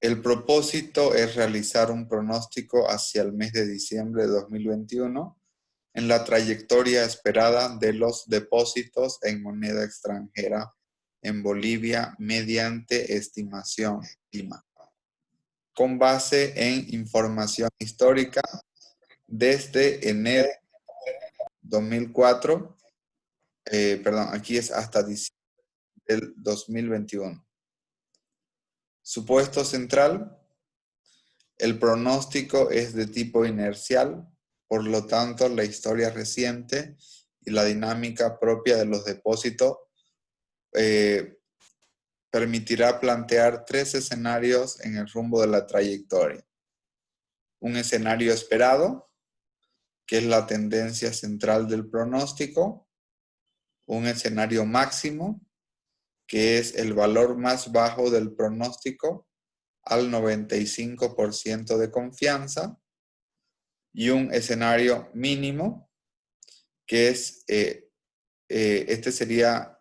El propósito es realizar un pronóstico hacia el mes de diciembre de 2021 en la trayectoria esperada de los depósitos en moneda extranjera en Bolivia mediante estimación IMA, con base en información histórica desde enero 2004, aquí es hasta diciembre del 2021. Supuesto central: el pronóstico es de tipo inercial, por lo tanto la historia reciente y la dinámica propia de los depósitos permitirá plantear 3 escenarios en el rumbo de la trayectoria. Un escenario esperado, que es la tendencia central del pronóstico. Un escenario máximo, que es el valor más bajo del pronóstico al 95% de confianza. Y un escenario mínimo, que es, este sería,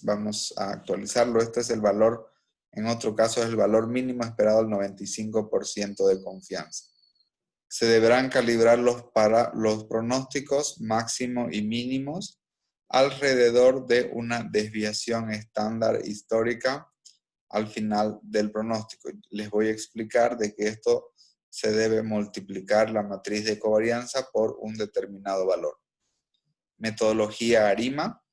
vamos a actualizarlo, este es el valor, en otro caso es el valor mínimo esperado al 95% de confianza. Se deberán calibrar los pronósticos máximo y mínimos alrededor de una desviación estándar histórica al final del pronóstico. Les voy a explicar de que esto se debe multiplicar la matriz de covarianza por un determinado valor. Metodología ARIMA.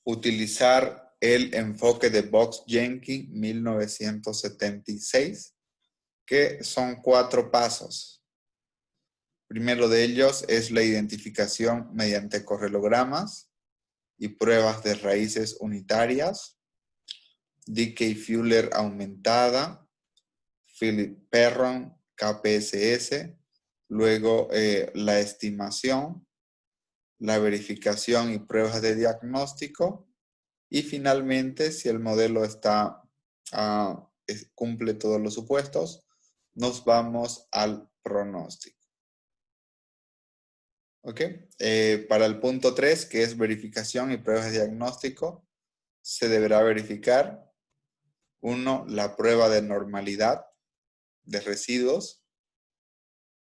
Utilizar el enfoque de Box-Jenkins 1976, que son 4 pasos. Primero de ellos es la identificación mediante correlogramas y pruebas de raíces unitarias, Dickey-Fuller aumentada, Philip Perron, KPSS, luego la estimación, la verificación y pruebas de diagnóstico, y finalmente, si el modelo cumple todos los supuestos, nos vamos al pronóstico. ¿Ok? Para el punto 3, que es verificación y pruebas de diagnóstico, se deberá verificar: 1. La prueba de normalidad de residuos.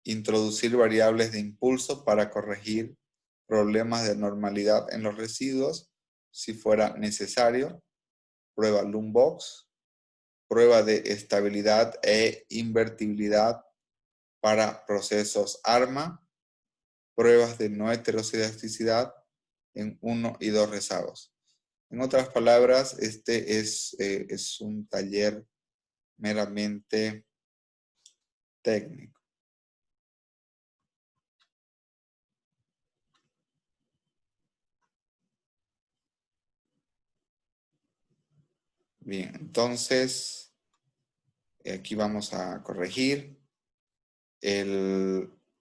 Introducir variables de impulso para corregir problemas de normalidad en los residuos, si fuera necesario. Prueba Loombox. Prueba de estabilidad e invertibilidad para procesos ARMA. Pruebas de no heterosidasticidad en 1 y 2 rezagos. En otras palabras, este es un taller meramente técnico. Bien, entonces aquí vamos a corregir.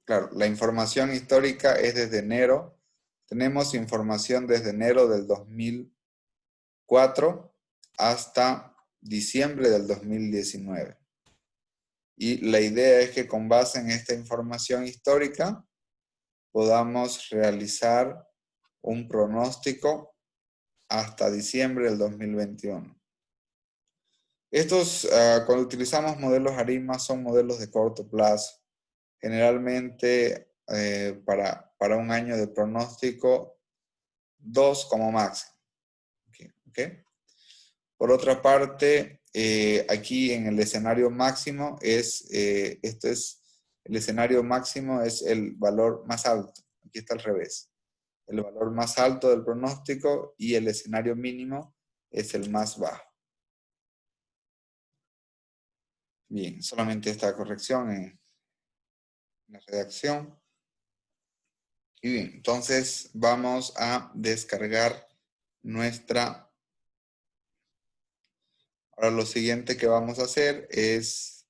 Claro, la información histórica es desde enero. Tenemos información desde enero del 2004 hasta diciembre del 2019. Y la idea es que con base en esta información histórica podamos realizar un pronóstico hasta diciembre del 2021. Cuando utilizamos modelos ARIMA, son modelos de corto plazo. Generalmente para un año de pronóstico, 2 como máximo. ¿Okay? Por otra parte, aquí en el escenario máximo el escenario máximo es el valor más alto. Aquí está al revés. El valor más alto del pronóstico y el escenario mínimo es el más bajo. Bien, solamente esta corrección en la redacción. Y bien, entonces vamos a descargar nuestra... Ahora lo siguiente que vamos a hacer es...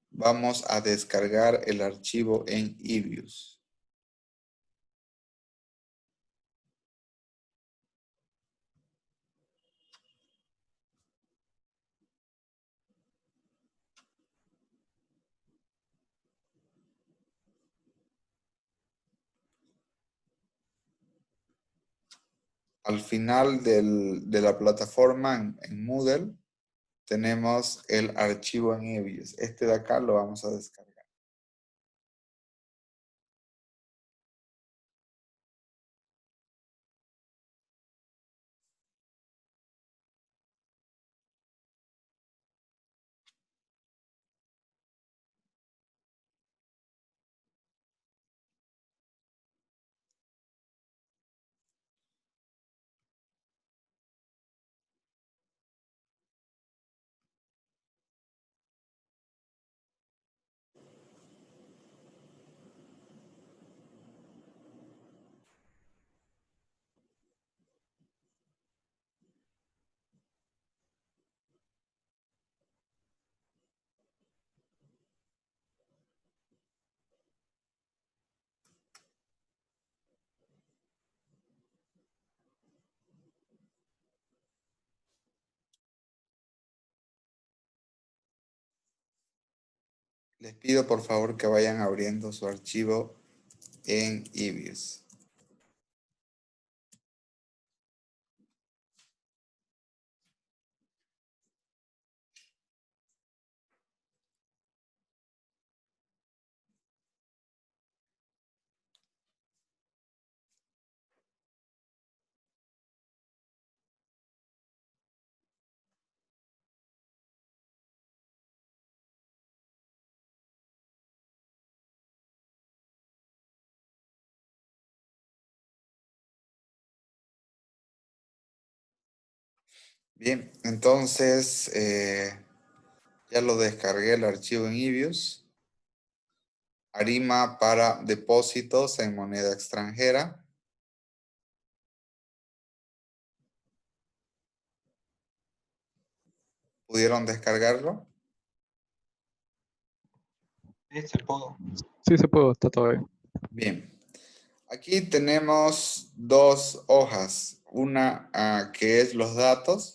Vamos a descargar el archivo en eViews. al final de la plataforma en Moodle tenemos el archivo en EBS. Este de acá lo vamos a descargar. Les pido por favor que vayan abriendo su archivo en EBS. Bien, entonces ya lo descargué el archivo en EBS. Arima para depósitos en moneda extranjera. ¿Pudieron descargarlo? Sí, se pudo. Sí, se puede, está todo bien. Bien. Aquí tenemos dos hojas. Una que es los datos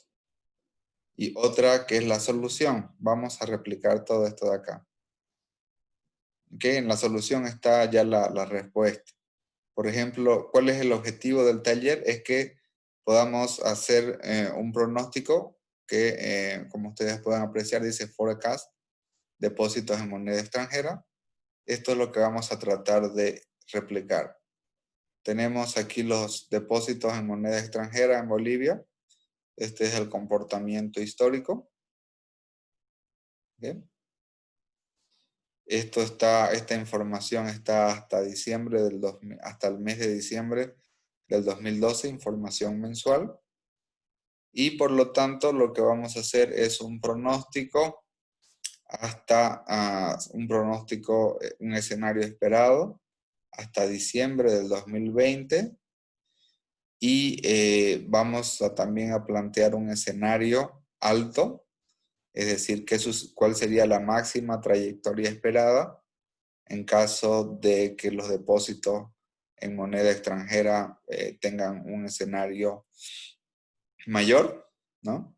y otra que es la solución. Vamos a replicar todo esto de acá. ¿Ok? En la solución está ya la respuesta. Por ejemplo, ¿cuál es el objetivo del taller? Es que podamos hacer un pronóstico que, como ustedes pueden apreciar, dice forecast, depósitos en moneda extranjera. Esto es lo que vamos a tratar de replicar. Tenemos aquí los depósitos en moneda extranjera en Bolivia. Este es el comportamiento histórico. Bien. Esta información está hasta diciembre hasta el mes de diciembre del 2012, información mensual. Y por lo tanto, lo que vamos a hacer es un pronóstico un escenario esperado hasta diciembre del 2020. Y vamos también a plantear un escenario alto, es decir, cuál sería la máxima trayectoria esperada en caso de que los depósitos en moneda extranjera tengan un escenario mayor, ¿no?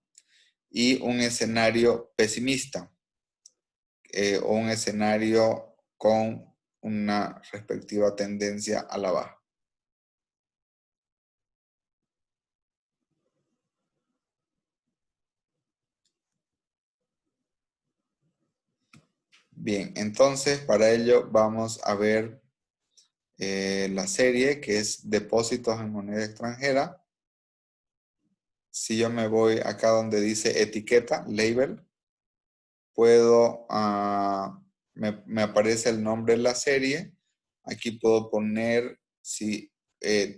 Y un escenario pesimista o un escenario con una respectiva tendencia a la baja. Bien, entonces para ello vamos a ver la serie que es depósitos en moneda extranjera. Si yo me voy acá donde dice etiqueta, label, puedo, me aparece el nombre de la serie. Aquí puedo poner,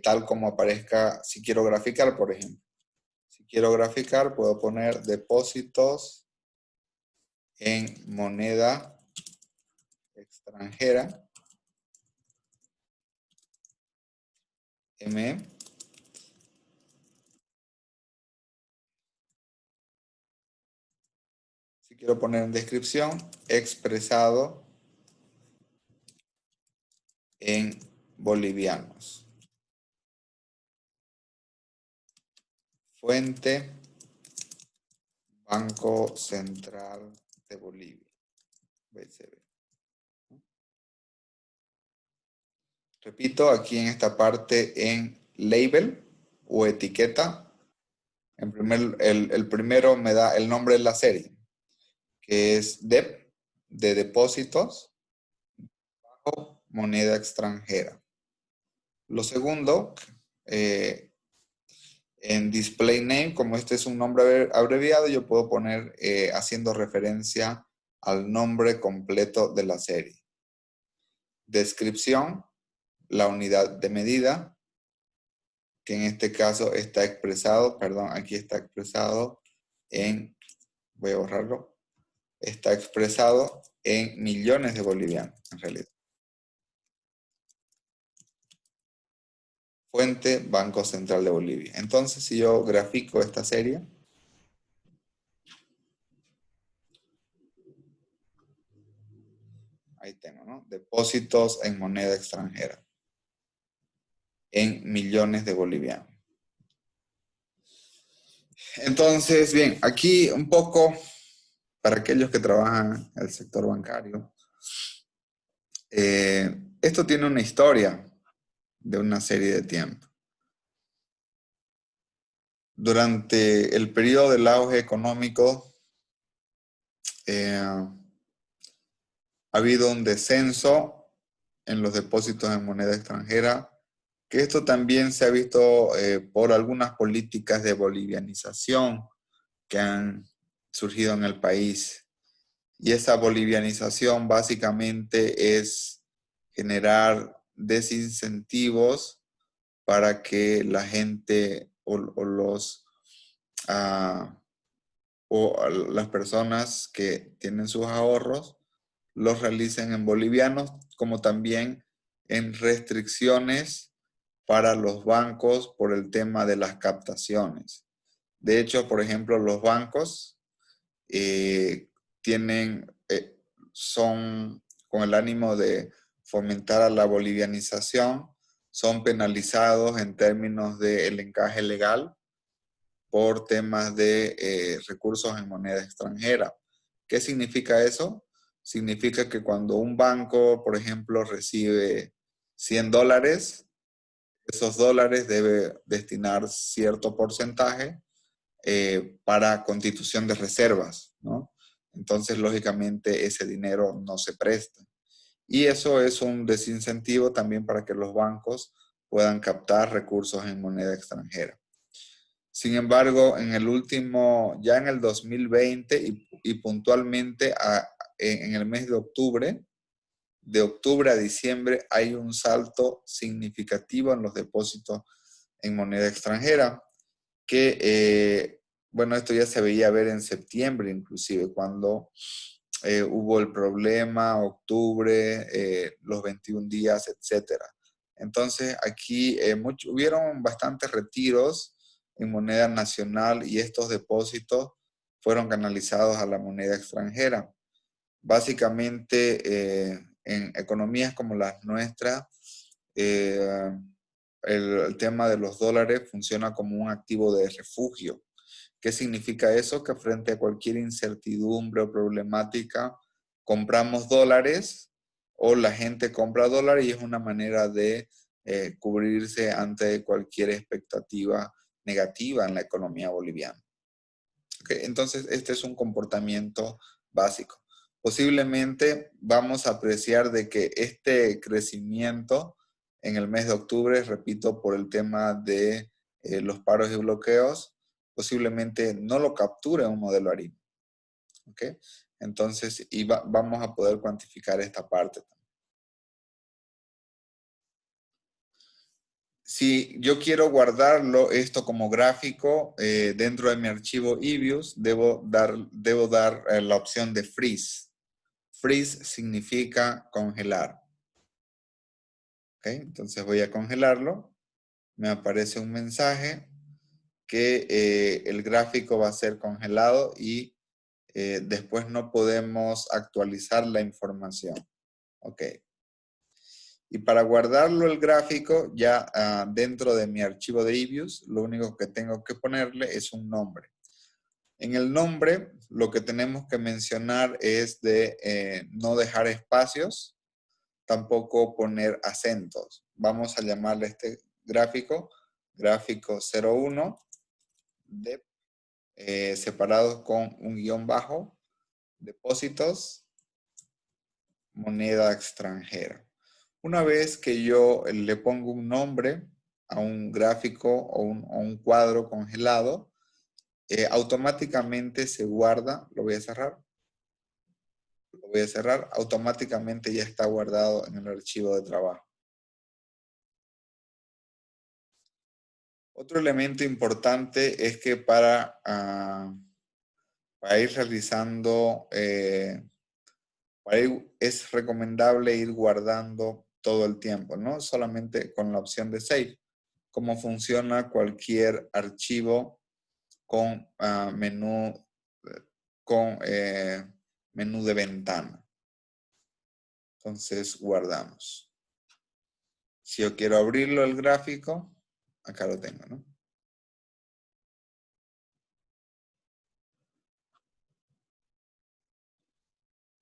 tal como aparezca, si quiero graficar, por ejemplo. Si quiero graficar, puedo poner depósitos en moneda extranjera. M. Si quiero poner en descripción, expresado en bolivianos. Fuente, Banco Central de Bolivia, BCB. Repito, aquí en esta parte en label, o etiqueta. El primero me da el nombre de la serie, que es DEP, de depósitos, bajo moneda extranjera. Lo segundo, en display name, como este es un nombre abreviado, yo puedo poner haciendo referencia al nombre completo de la serie. Descripción, la unidad de medida, que en este caso está expresado, perdón, aquí está expresado en, voy a borrarlo, está expresado en millones de bolivianos, en realidad. Fuente, Banco Central de Bolivia. Entonces, si yo grafico esta serie, ahí tengo, ¿no? Depósitos en moneda extranjera, en millones de bolivianos. Entonces, bien, aquí un poco, para aquellos que trabajan en el sector bancario, esto tiene una historia de una serie de tiempo. Durante el periodo del auge económico, ha habido un descenso en los depósitos en moneda extranjera, que esto también se ha visto por algunas políticas de bolivianización que han surgido en el país. Y esa bolivianización básicamente es generar desincentivos para que la gente o las personas que tienen sus ahorros los realicen en bolivianos, como también en restricciones para los bancos por el tema de las captaciones. De hecho, por ejemplo, los bancos son con el ánimo de fomentar a la bolivianización, son penalizados en términos del encaje legal por temas de recursos en moneda extranjera. ¿Qué significa eso? Significa que cuando un banco, por ejemplo, recibe $100, esos dólares debe destinar cierto porcentaje para constitución de reservas, ¿no? Entonces, lógicamente, ese dinero no se presta. Y eso es un desincentivo también para que los bancos puedan captar recursos en moneda extranjera. Sin embargo, ya en el 2020 y puntualmente en el mes de octubre a diciembre, hay un salto significativo en los depósitos en moneda extranjera, que, bueno, esto ya se veía ver en septiembre inclusive, cuando hubo el problema, octubre, los 21 días, etc. Entonces, aquí hubieron bastantes retiros en moneda nacional y estos depósitos fueron canalizados a la moneda extranjera. Básicamente, en economías como las nuestras, el tema de los dólares funciona como un activo de refugio. ¿Qué significa eso? Que frente a cualquier incertidumbre o problemática, compramos dólares o la gente compra dólares y es una manera de cubrirse ante cualquier expectativa negativa en la economía boliviana. ¿Okay? Entonces, este es un comportamiento básico. Posiblemente vamos a apreciar de que este crecimiento en el mes de octubre, repito, por el tema de los paros y bloqueos, posiblemente no lo capture un modelo ARIM. ¿Okay? Entonces, vamos a poder cuantificar esta parte también. Si yo quiero guardarlo esto como gráfico dentro de mi archivo eViews, debo dar la opción de freeze. Freeze significa congelar. ¿Okay? Entonces voy a congelarlo. Me aparece un mensaje que el gráfico va a ser congelado y después no podemos actualizar la información. Ok. Y para guardarlo el gráfico, ya dentro de mi archivo de eViews, lo único que tengo que ponerle es un nombre. En el nombre, lo que tenemos que mencionar es de no dejar espacios, tampoco poner acentos. Vamos a llamarle este gráfico gráfico 01, DEP, separados con un guión bajo, depósitos, moneda extranjera. Una vez que yo le pongo un nombre a un gráfico o un cuadro congelado, automáticamente se guarda, lo voy a cerrar, automáticamente ya está guardado en el archivo de trabajo. Otro elemento importante es que para ir realizando, es recomendable ir guardando todo el tiempo, no solamente con la opción de Save, como funciona cualquier archivo con menú de ventana. Entonces guardamos. Si yo quiero abrirlo el gráfico, acá lo tengo, ¿no?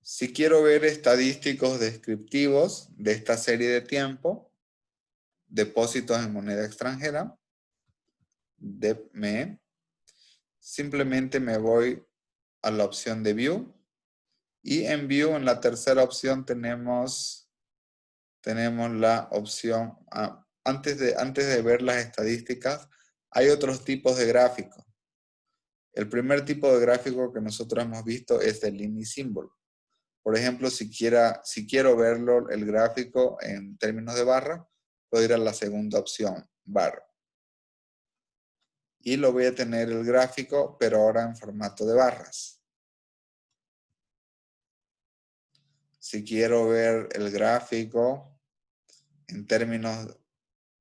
Si quiero ver estadísticos descriptivos de esta serie de tiempo, depósitos en moneda extranjera, DEPME, simplemente me voy a la opción de View, y en View, en la tercera opción, tenemos la opción, antes de ver las estadísticas, hay otros tipos de gráficos. El primer tipo de gráfico que nosotros hemos visto es el Line Symbol. Por ejemplo, si quiero verlo, el gráfico en términos de barra, puedo ir a la segunda opción, barra. Y lo voy a tener el gráfico, pero ahora en formato de barras. Si quiero ver el gráfico en términos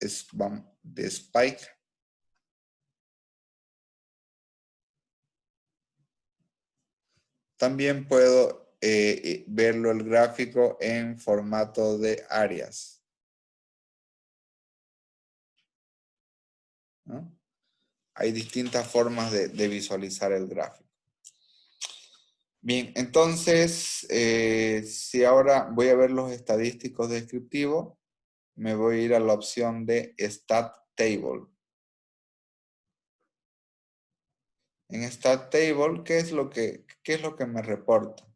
de spike, también puedo verlo el gráfico en formato de áreas, ¿no? Hay distintas formas de visualizar el gráfico. Bien, entonces, si ahora voy a ver los estadísticos descriptivos, me voy a ir a la opción de Stat Table. En Stat Table, ¿qué es lo que me reporta?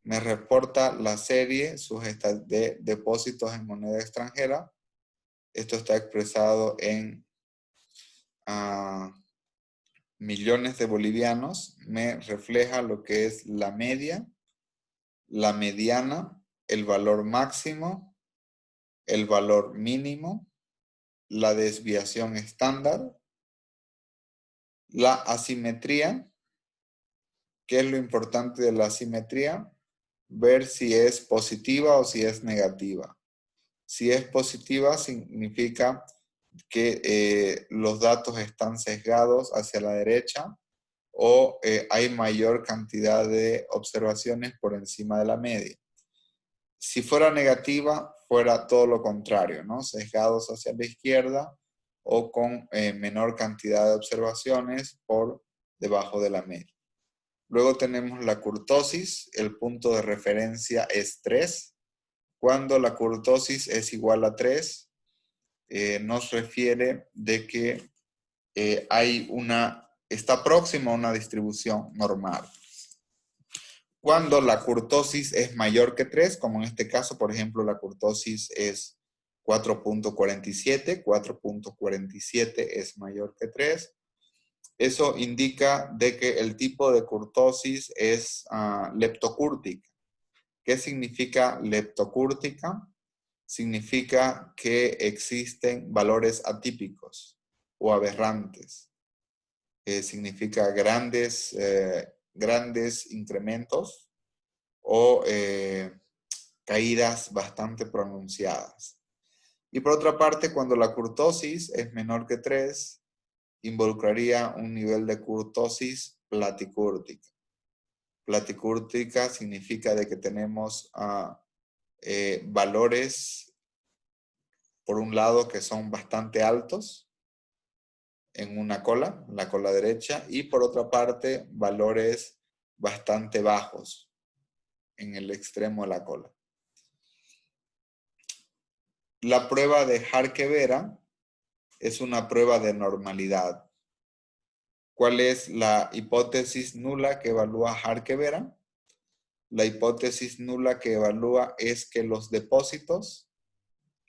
Me reporta la serie de depósitos en moneda extranjera. Esto está expresado en millones de bolivianos. Me refleja lo que es la media, la mediana, el valor máximo, el valor mínimo, la desviación estándar, la asimetría. ¿Qué es lo importante de la asimetría? Ver si es positiva o si es negativa. Si es positiva, significa que los datos están sesgados hacia la derecha o hay mayor cantidad de observaciones por encima de la media. Si fuera negativa, fuera todo lo contrario, ¿no? Sesgados hacia la izquierda o con menor cantidad de observaciones por debajo de la media. Luego tenemos la kurtosis, el punto de referencia es 3. Cuando la kurtosis es igual a 3, nos refiere de que está próximo a una distribución normal. Cuando la kurtosis es mayor que 3, como en este caso, por ejemplo, la kurtosis es 4.47, 4.47 es mayor que 3, eso indica de que el tipo de kurtosis es leptocúrtica. ¿Qué significa leptocúrtica? Significa que existen valores atípicos o aberrantes. Significa grandes incrementos o caídas bastante pronunciadas. Y por otra parte, cuando la kurtosis es menor que 3, involucraría un nivel de kurtosis platicúrtica. Platicúrtica significa de que tenemos valores, por un lado, que son bastante altos en una cola, la cola derecha, y por otra parte, valores bastante bajos en el extremo de la cola. La prueba de Harke-Vera es una prueba de normalidad. ¿Cuál es la hipótesis nula que evalúa Harque-Vera? La hipótesis nula que evalúa es que los depósitos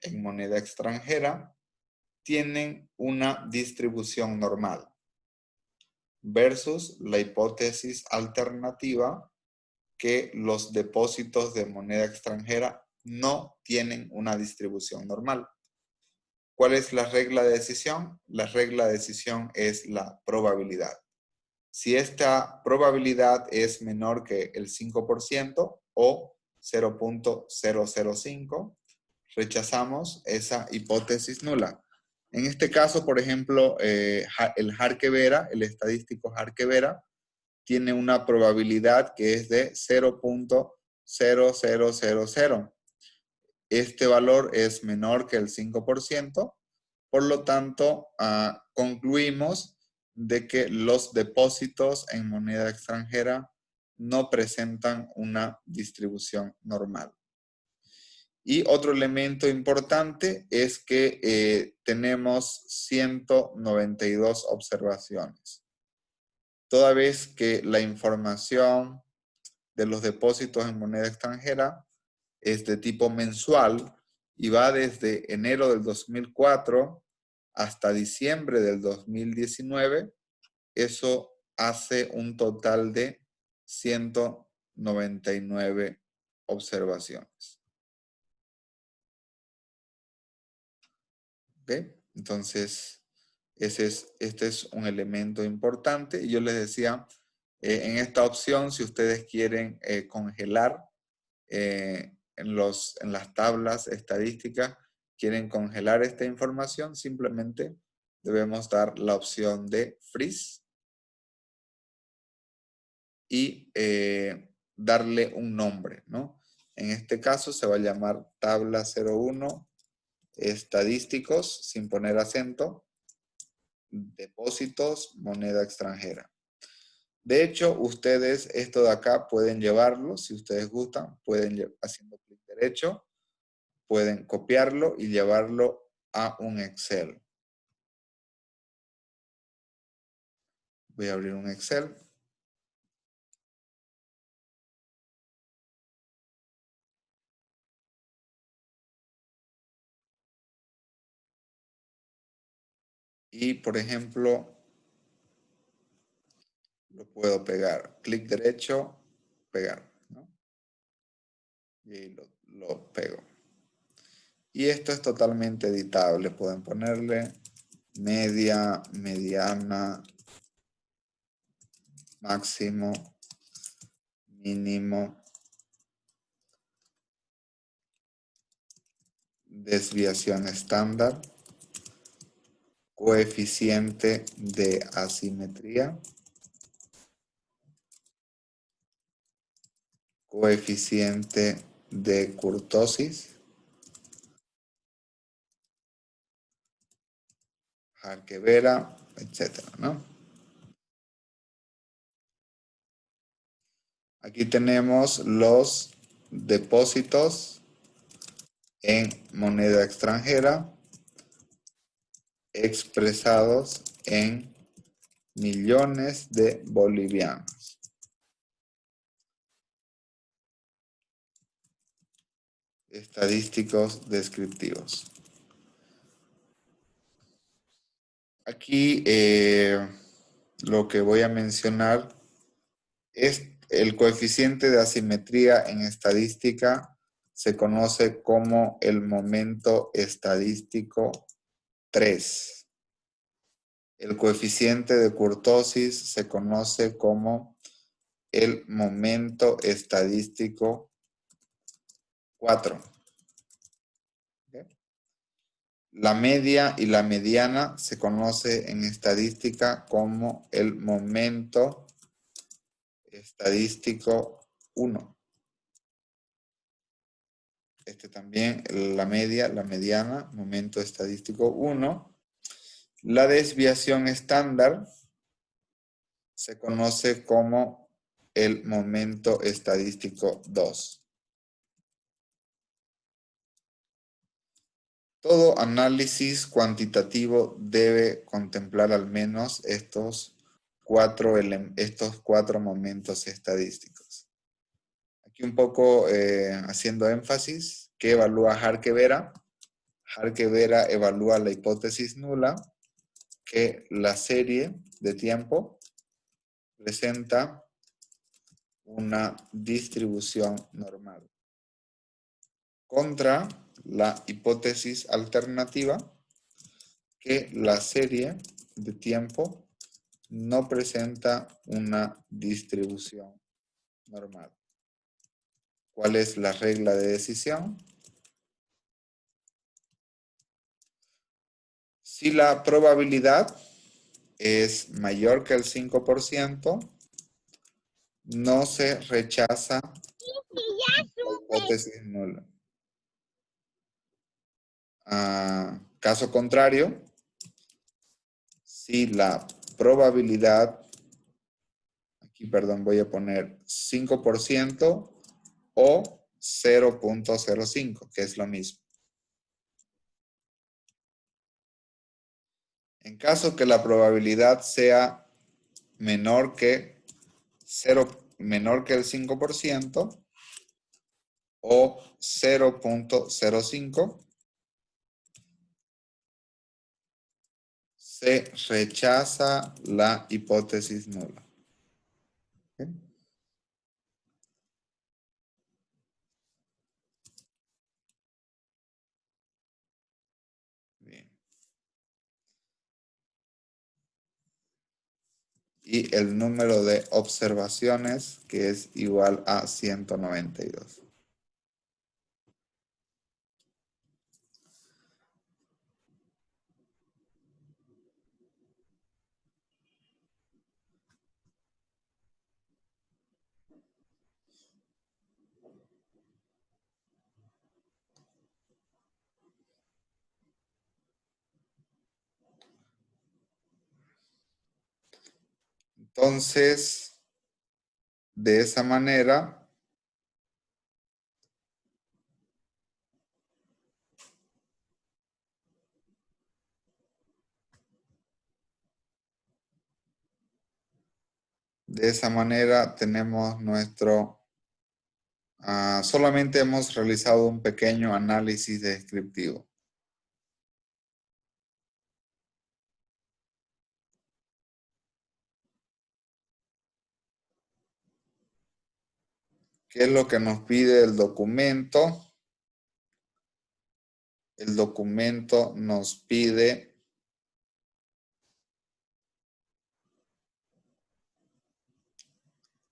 en moneda extranjera tienen una distribución normal, versus la hipótesis alternativa que los depósitos de moneda extranjera no tienen una distribución normal. ¿Cuál es la regla de decisión? La regla de decisión es la probabilidad. Si esta probabilidad es menor que el 5% o 0.005, rechazamos esa hipótesis nula. En este caso, por ejemplo, el Harque-Vera, el estadístico Harque-Vera, tiene una probabilidad que es de 0.0000. Este valor es menor que el 5%, por lo tanto, concluimos de que los depósitos en moneda extranjera no presentan una distribución normal. Y otro elemento importante es que tenemos 192 observaciones. Toda vez que la información de los depósitos en moneda extranjera es de tipo mensual y va desde enero del 2004 hasta diciembre del 2019, eso hace un total de 199 observaciones. ¿Ok? Entonces, este es un elemento importante. Y yo les decía, en esta opción, si ustedes quieren congelar en las tablas estadísticas, quieren congelar esta información, simplemente debemos dar la opción de freeze y darle un nombre, ¿no? En este caso se va a llamar tabla 01 estadísticos, sin poner acento, depósitos, moneda extranjera. De hecho, ustedes esto de acá pueden llevarlo, si ustedes gustan, pueden haciendo clic derecho, pueden copiarlo y llevarlo a un Excel. Voy a abrir un Excel. Y, por ejemplo, lo puedo pegar. Clic derecho, pegar, ¿no? Y lo pego. Y esto es totalmente editable. Pueden ponerle media, mediana, máximo, mínimo, desviación estándar, coeficiente de asimetría, coeficiente de kurtosis, Harque-Vera, etcétera, ¿no? Aquí tenemos los depósitos en moneda extranjera expresados en millones de bolivianos. Estadísticos descriptivos. Aquí lo que voy a mencionar es el coeficiente de asimetría en estadística. Se conoce como el momento estadístico 3. El coeficiente de kurtosis se conoce como el momento estadístico 4. La media y la mediana se conoce en estadística como el momento estadístico 1. Este también, la media, la mediana, momento estadístico 1. La desviación estándar se conoce como el momento estadístico 2. Todo análisis cuantitativo debe contemplar al menos estos cuatro momentos estadísticos. Aquí un poco haciendo énfasis, ¿qué evalúa Harke-Vera? Harke-Vera evalúa la hipótesis nula, que la serie de tiempo presenta una distribución normal. Contra la hipótesis alternativa, que la serie de tiempo no presenta una distribución normal. ¿Cuál es la regla de decisión? Si la probabilidad es mayor que el 5%, no se rechaza la hipótesis nula. Caso contrario, si la probabilidad, aquí perdón, voy a poner 5% o 0.05, que es lo mismo. En caso que la probabilidad sea menor que el 5% o 0.05, se rechaza la hipótesis nula. ¿Okay? Bien. Y el número de observaciones, que es igual a 192. Entonces, de esa manera, tenemos nuestro, solamente hemos realizado un pequeño análisis descriptivo. ¿Qué es lo que nos pide el documento? El documento nos pide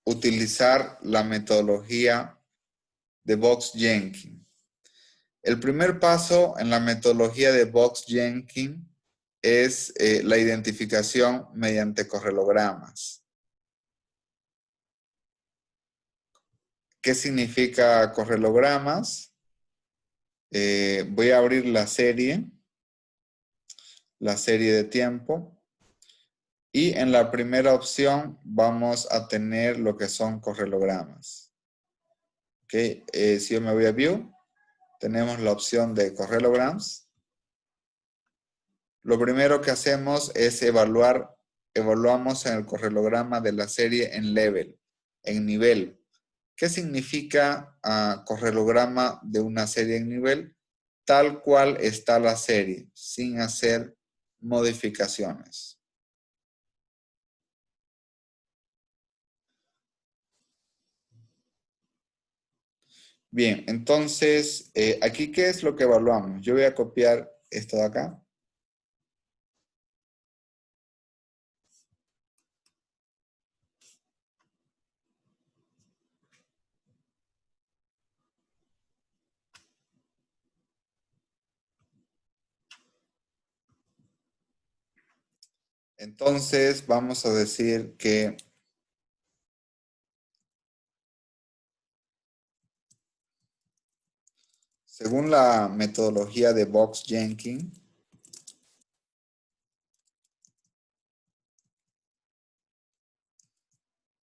utilizar la metodología de Box-Jenkins. El primer paso en la metodología de Box-Jenkins es la identificación mediante correlogramas. ¿Qué significa correlogramas? Voy a abrir la serie de tiempo, y en la primera opción vamos a tener lo que son correlogramas. ¿Okay? Si yo me voy a View, tenemos la opción de correlograms. Lo primero que hacemos es evaluamos en el correlograma de la serie en level, en nivel. ¿Qué significa correlograma de una serie en nivel? Tal cual está la serie, sin hacer modificaciones. Bien, entonces, aquí, ¿qué es lo que evaluamos? Yo voy a copiar esto de acá. Entonces, vamos a decir que según la metodología de Box-Jenkins,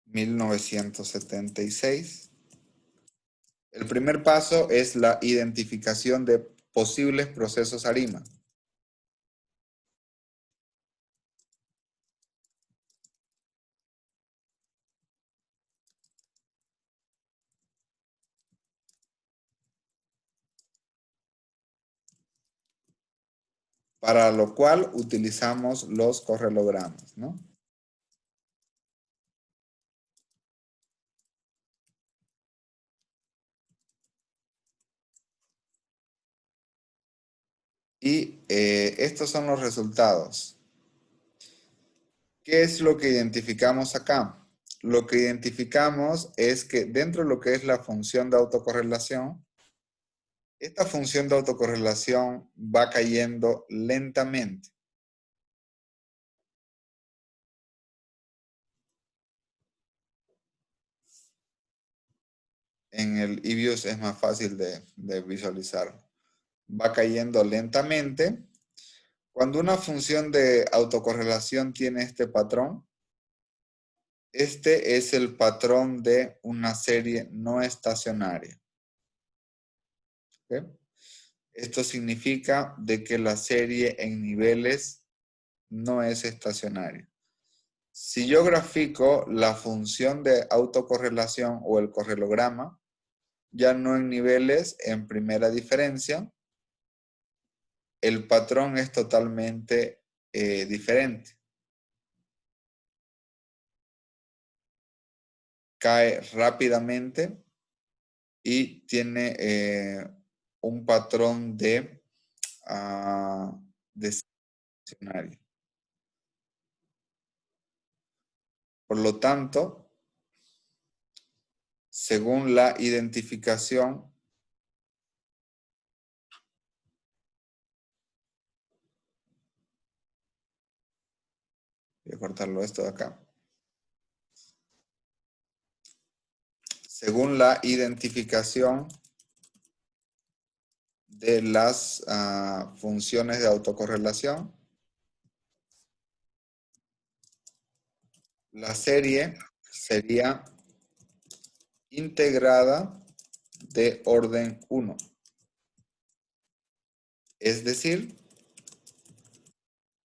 (1976), el primer paso es la identificación de posibles procesos ARIMA. Para lo cual utilizamos los correlogramas, ¿no? Y estos son los resultados. ¿Qué es lo que identificamos acá? Lo que identificamos es que dentro de lo que es la función de autocorrelación, esta función de autocorrelación va cayendo lentamente. En el eViews es más fácil de visualizar. Va cayendo lentamente. Cuando una función de autocorrelación tiene este patrón, este es el patrón de una serie no estacionaria. ¿Ok? Esto significa de que la serie en niveles no es estacionaria. Si yo grafico la función de autocorrelación o el correlograma, ya no en niveles, en primera diferencia, el patrón es totalmente diferente. Cae rápidamente y tiene un patrón de estacionario. Por lo tanto, según la identificación, voy a cortarlo esto de acá. Según la identificación de las funciones de autocorrelación, la serie sería integrada de orden 1. Es decir,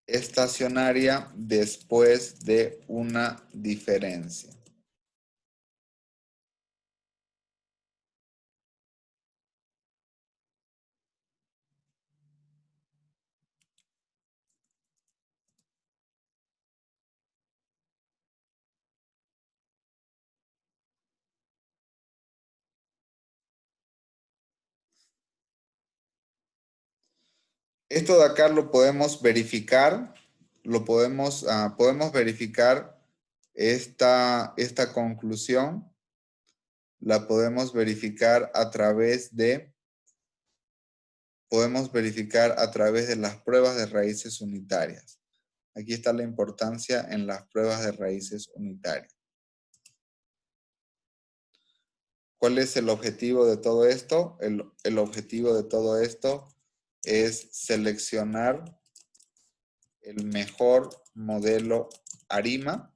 estacionaria después de una diferencia. Esto de acá lo podemos verificar, podemos verificar esta conclusión, la podemos verificar a través de las pruebas de raíces unitarias. Aquí está la importancia en las pruebas de raíces unitarias. ¿Cuál es el objetivo de todo esto? El objetivo de todo esto es seleccionar el mejor modelo ARIMA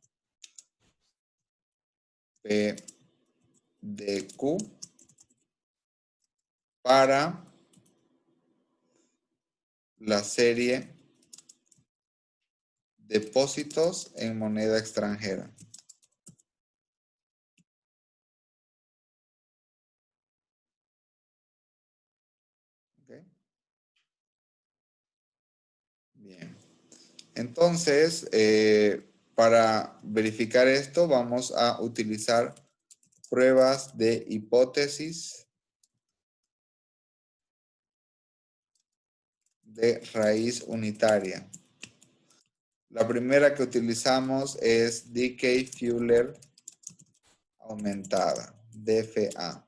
P de Q para la serie depósitos en moneda extranjera. ¿Okay? Bien. Entonces, para verificar esto, vamos a utilizar pruebas de hipótesis de raíz unitaria. La primera que utilizamos es Dickey-Fuller aumentada, DFA.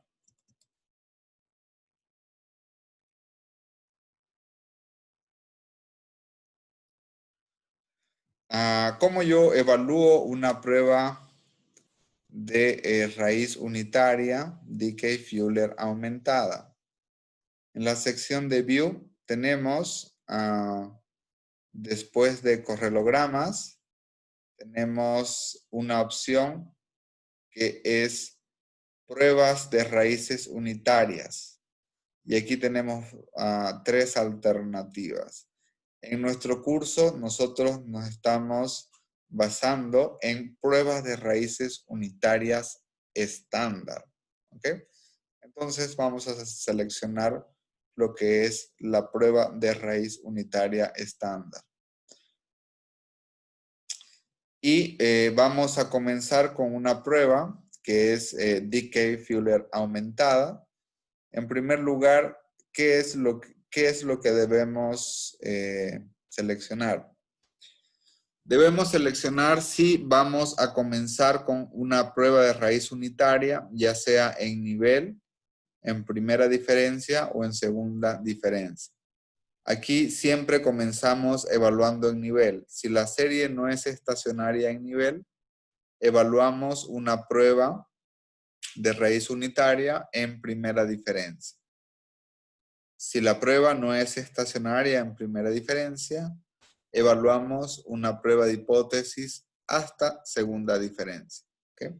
¿Cómo yo evalúo una prueba de raíz unitaria Dickey-Fuller aumentada? En la sección de View tenemos, después de correlogramas, tenemos una opción que es pruebas de raíces unitarias. Y aquí tenemos tres alternativas. En nuestro curso nosotros nos estamos basando en pruebas de raíces unitarias estándar. ¿Ok? Entonces vamos a seleccionar lo que es la prueba de raíz unitaria estándar. Y vamos a comenzar con una prueba que es Dickey-Fuller aumentada. En primer lugar, ¿qué es lo que debemos seleccionar? Debemos seleccionar si vamos a comenzar con una prueba de raíz unitaria, ya sea en nivel, en primera diferencia o en segunda diferencia. Aquí siempre comenzamos evaluando en nivel. Si la serie no es estacionaria en nivel, evaluamos una prueba de raíz unitaria en primera diferencia. Si la prueba no es estacionaria en primera diferencia, evaluamos una prueba de hipótesis hasta segunda diferencia. ¿Okay?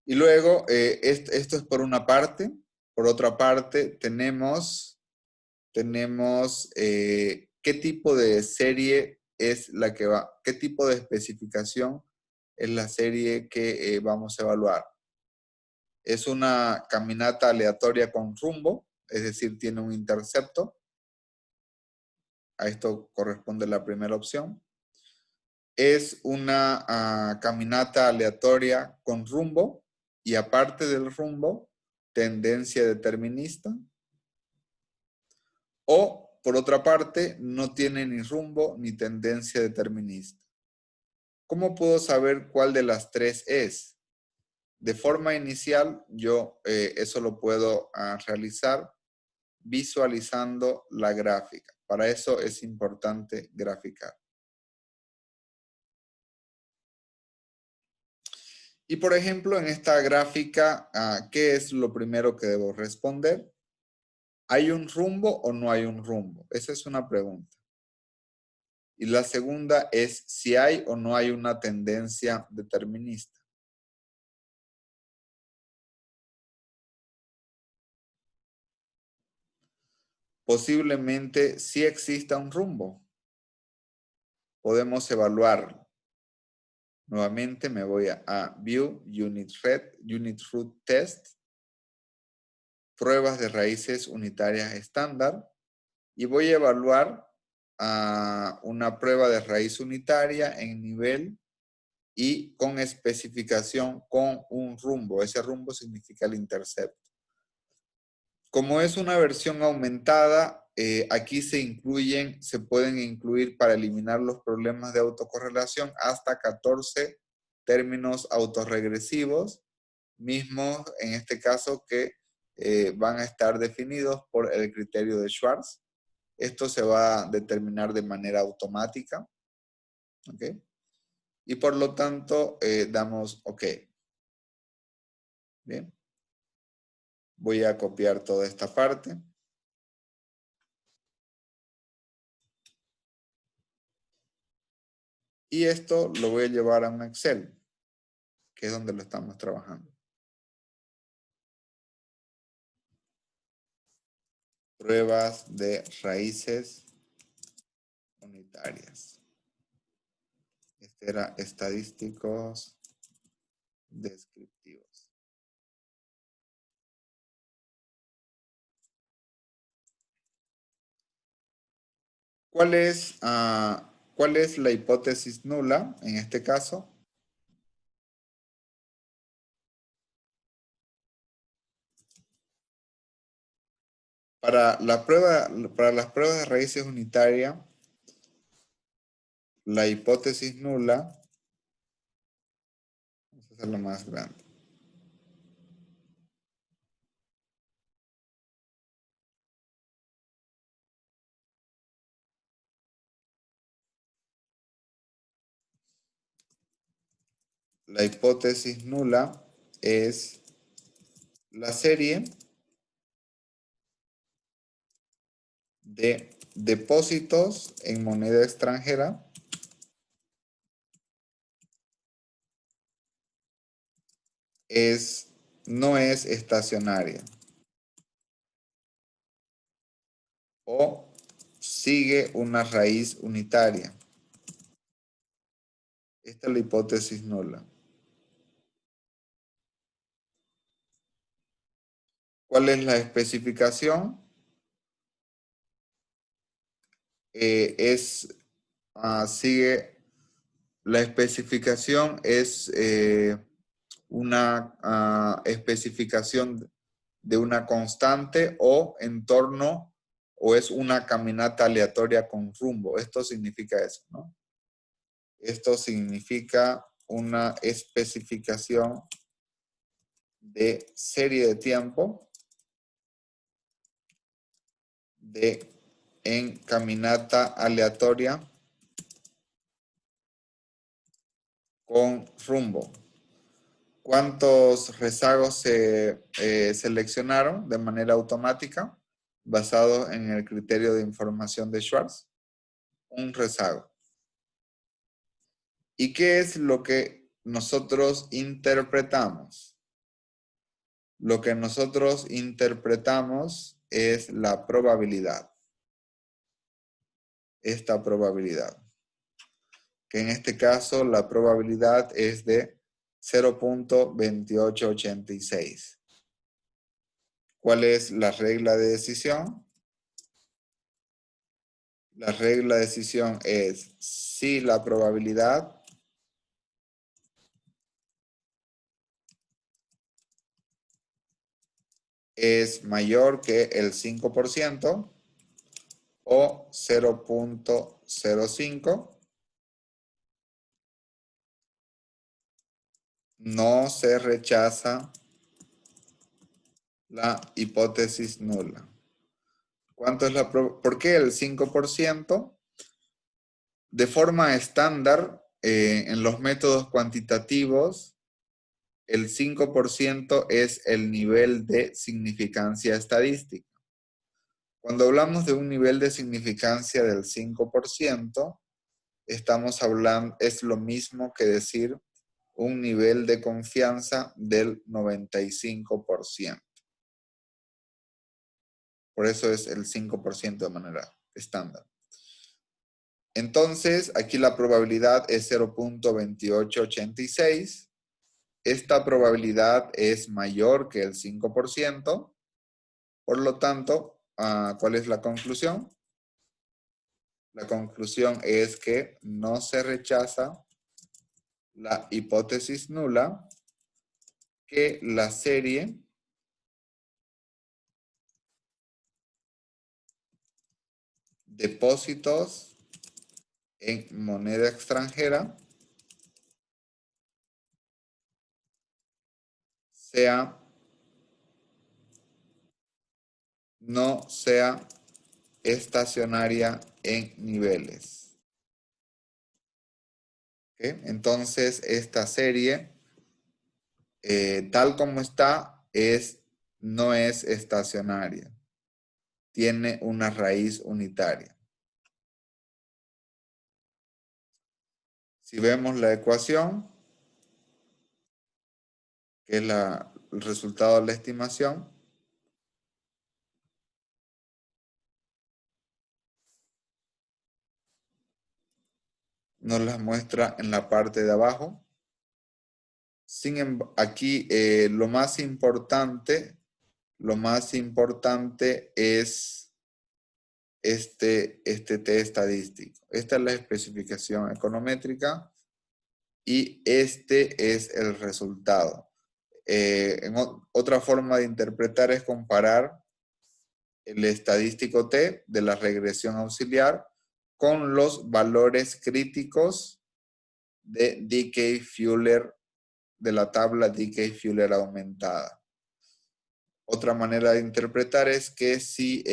Y luego, esto es por una parte. Por otra parte, tenemos qué tipo de serie es la que va, qué tipo de especificación es la serie que vamos a evaluar. Es una caminata aleatoria con rumbo, es decir, tiene un intercepto. A esto corresponde la primera opción. Es una caminata aleatoria con rumbo y aparte del rumbo, tendencia determinista. O, por otra parte, no tiene ni rumbo ni tendencia determinista. ¿Cómo puedo saber cuál de las tres es? De forma inicial, yo eso lo puedo realizar visualizando la gráfica. Para eso es importante graficar. Y por ejemplo, en esta gráfica, ¿qué es lo primero que debo responder? ¿Hay un rumbo o no hay un rumbo? Esa es una pregunta. Y la segunda es si hay o no hay una tendencia determinista. Posiblemente sí exista un rumbo. Podemos evaluarlo. Nuevamente me voy a View, Unit Root Test, pruebas de raíces unitarias estándar, y voy a evaluar una prueba de raíz unitaria en nivel y con especificación con un rumbo. Ese rumbo significa el intercepto. Como es una versión aumentada, aquí se pueden incluir para eliminar los problemas de autocorrelación hasta 14 términos autorregresivos, mismos en este caso que van a estar definidos por el criterio de Schwartz. Esto se va a determinar de manera automática. ¿Ok? Y por lo tanto, damos OK. Bien. Voy a copiar toda esta parte. Y esto lo voy a llevar a un Excel, que es donde lo estamos trabajando. Pruebas de raíces unitarias. Este era estadísticos descriptivos. ¿Cuál es la hipótesis nula en este caso? Para las pruebas de raíces unitarias, la hipótesis nula, vamos a hacerlo más grande. La hipótesis nula es la serie de depósitos en moneda extranjera no es estacionaria. o sigue una raíz unitaria. Esta es la hipótesis nula. ¿Cuál es la especificación? La especificación es una especificación de una constante o entorno, o es una caminata aleatoria con rumbo. Esto significa eso, ¿no? Esto significa una especificación de serie de tiempo en caminata aleatoria con rumbo. ¿Cuántos rezagos se seleccionaron de manera automática basado en el criterio de información de Schwartz? Un rezago. ¿Y qué es lo que nosotros interpretamos? Lo que nosotros interpretamos es la probabilidad. Esta probabilidad. Que en este caso la probabilidad es de 0.2886. ¿Cuál es la regla de decisión? La regla de decisión es si la probabilidad es mayor que el 5% o 0.05, no se rechaza la hipótesis nula. ¿Cuánto es la probabilidad? ¿Por qué el 5%? De forma estándar, en los métodos cuantitativos, el 5% es el nivel de significancia estadística. Cuando hablamos de un nivel de significancia del 5%, estamos hablando, es lo mismo que decir un nivel de confianza del 95%. Por eso es el 5% de manera estándar. Entonces, aquí la probabilidad es 0.2886. Esta probabilidad es mayor que el 5%. Por lo tanto, ¿cuál es la conclusión? La conclusión es que no se rechaza la hipótesis nula, que la serie depósitos en moneda extranjera no sea estacionaria en niveles. ¿Okay? Entonces, esta serie, tal como está, no es estacionaria. Tiene una raíz unitaria. Si vemos la ecuación, que es el resultado de la estimación, nos las muestra en la parte de abajo. Aquí lo más importante es este T estadístico. Esta es la especificación econométrica y este es el resultado. Otra forma de interpretar es comparar el estadístico T de la regresión auxiliar con los valores críticos de Dickey-Fuller, de la tabla Dickey-Fuller aumentada. Otra manera de interpretar es que si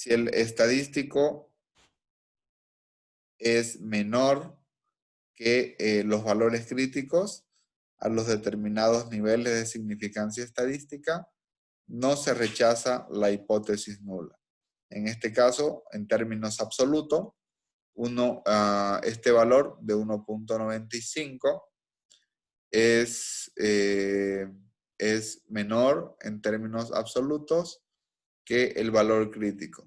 el estadístico es menor que los valores críticos a los determinados niveles de significancia estadística, no se rechaza la hipótesis nula. En este caso, en términos absolutos, este valor de 1.95 es menor en términos absolutos que el valor crítico.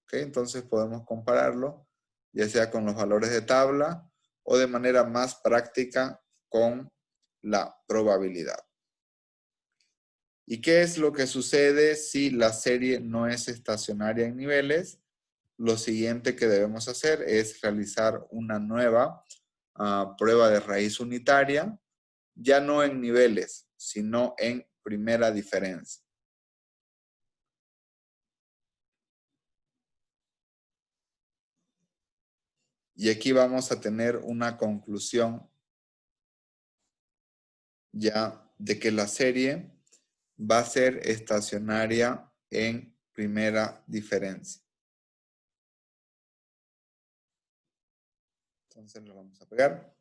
¿Ok? Entonces podemos compararlo, ya sea con los valores de tabla o de manera más práctica con la probabilidad. ¿Y qué es lo que sucede si la serie no es estacionaria en niveles? Lo siguiente que debemos hacer es realizar una nueva prueba de raíz unitaria, ya no en niveles, sino en primera diferencia. Y aquí vamos a tener una conclusión ya de que la serie va a ser estacionaria en primera diferencia. Entonces lo vamos a pegar.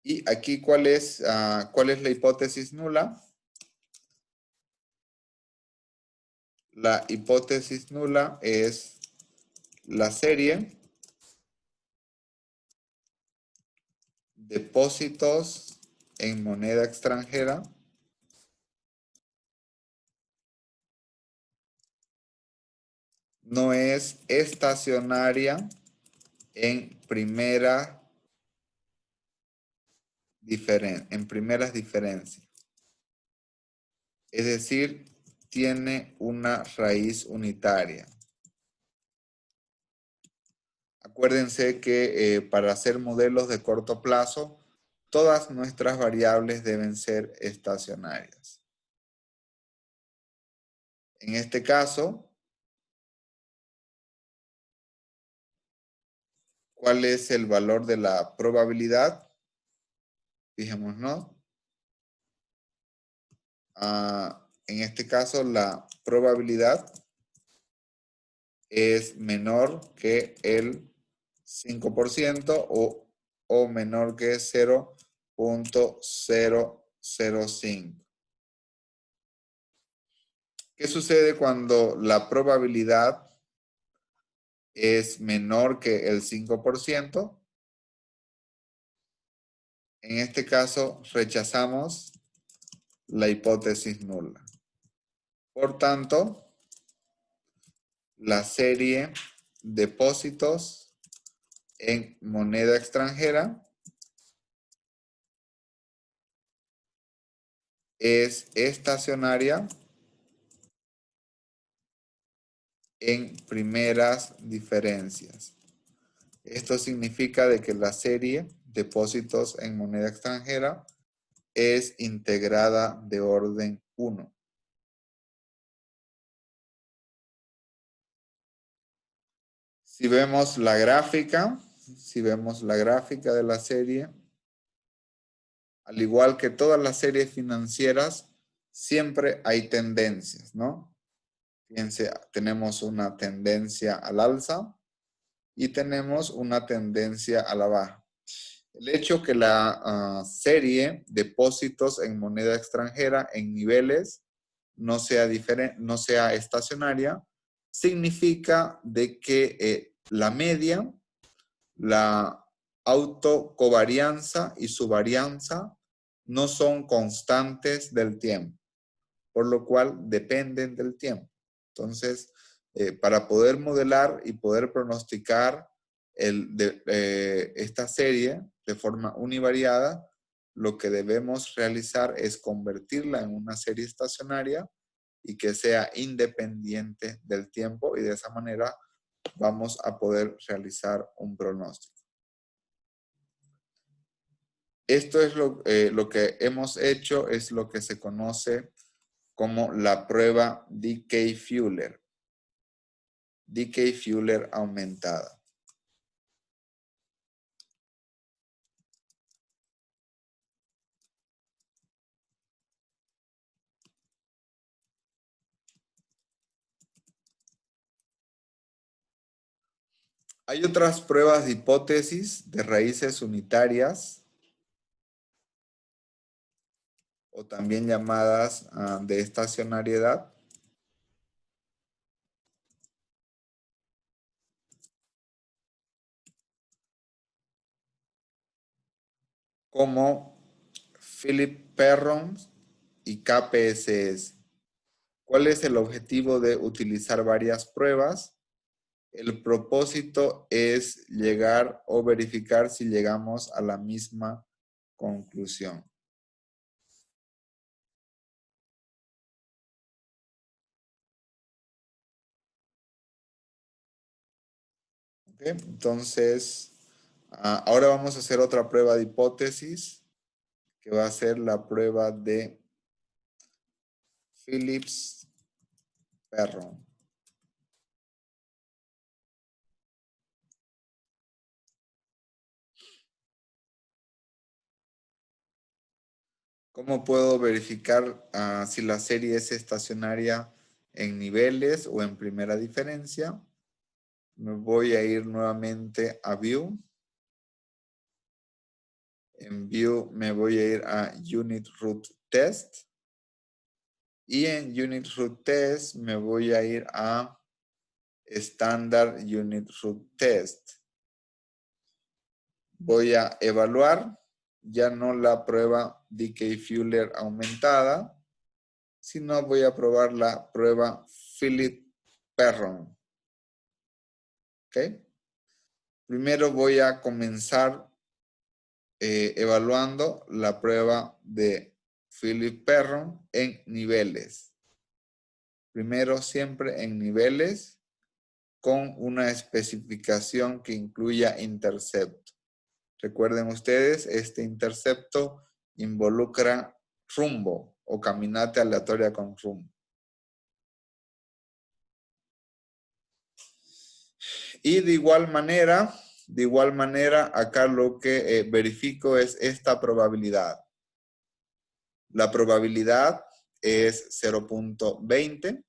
Y aquí, ¿cuál es la hipótesis nula? La hipótesis nula es la serie depósitos en moneda extranjera no es estacionaria en primeras diferencias. Es decir, tiene una raíz unitaria. Acuérdense que para hacer modelos de corto plazo, todas nuestras variables deben ser estacionarias. En este caso, ¿cuál es el valor de la probabilidad? Fijémonos. En este caso, la probabilidad es menor que el 5% o menor que 0.005. ¿Qué sucede cuando la probabilidad es menor que el 5%? En este caso, rechazamos la hipótesis nula. Por tanto, la serie depósitos en moneda extranjera es estacionaria en primeras diferencias. Esto significa de que la serie depósitos en moneda extranjera es integrada de orden 1. Si vemos la gráfica de la serie, al igual que todas las series financieras, siempre hay tendencias, ¿no? Fíjense, tenemos una tendencia al alza y tenemos una tendencia a la baja. El hecho que la serie depósitos en moneda extranjera en niveles no sea estacionaria, significa de que la media, la autocovarianza y su varianza no son constantes del tiempo, por lo cual dependen del tiempo. Entonces, para poder modelar y poder pronosticar esta serie de forma univariada, lo que debemos realizar es convertirla en una serie estacionaria y que sea independiente del tiempo, y de esa manera vamos a poder realizar un pronóstico. Esto es lo que hemos hecho, es lo que se conoce como la prueba Dickey-Fuller. Dickey-Fuller aumentada. Hay otras pruebas de hipótesis de raíces unitarias, o también llamadas de estacionariedad, como Philip Perron y KPSS. ¿Cuál es el objetivo de utilizar varias pruebas? El propósito es llegar o verificar si llegamos a la misma conclusión. ¿Ok? Entonces, ahora vamos a hacer otra prueba de hipótesis, que va a ser la prueba de Phillips-Perron. ¿Cómo puedo verificar si la serie es estacionaria en niveles o en primera diferencia? Me voy a ir nuevamente a View. En View me voy a ir a Unit Root Test. Y en Unit Root Test me voy a ir a Standard Unit Root Test. Voy a evaluar ya no la prueba Dickey-Fuller aumentada, sino voy a probar la prueba Phillips-Perron. ¿Ok? Primero voy a comenzar evaluando la prueba de Phillips-Perron en niveles. Primero siempre en niveles con una especificación que incluya intercepto. Recuerden ustedes, este intercepto involucra rumbo o caminata aleatoria con rumbo. Y de igual manera, acá lo que verifico es esta probabilidad. La probabilidad es 0.20.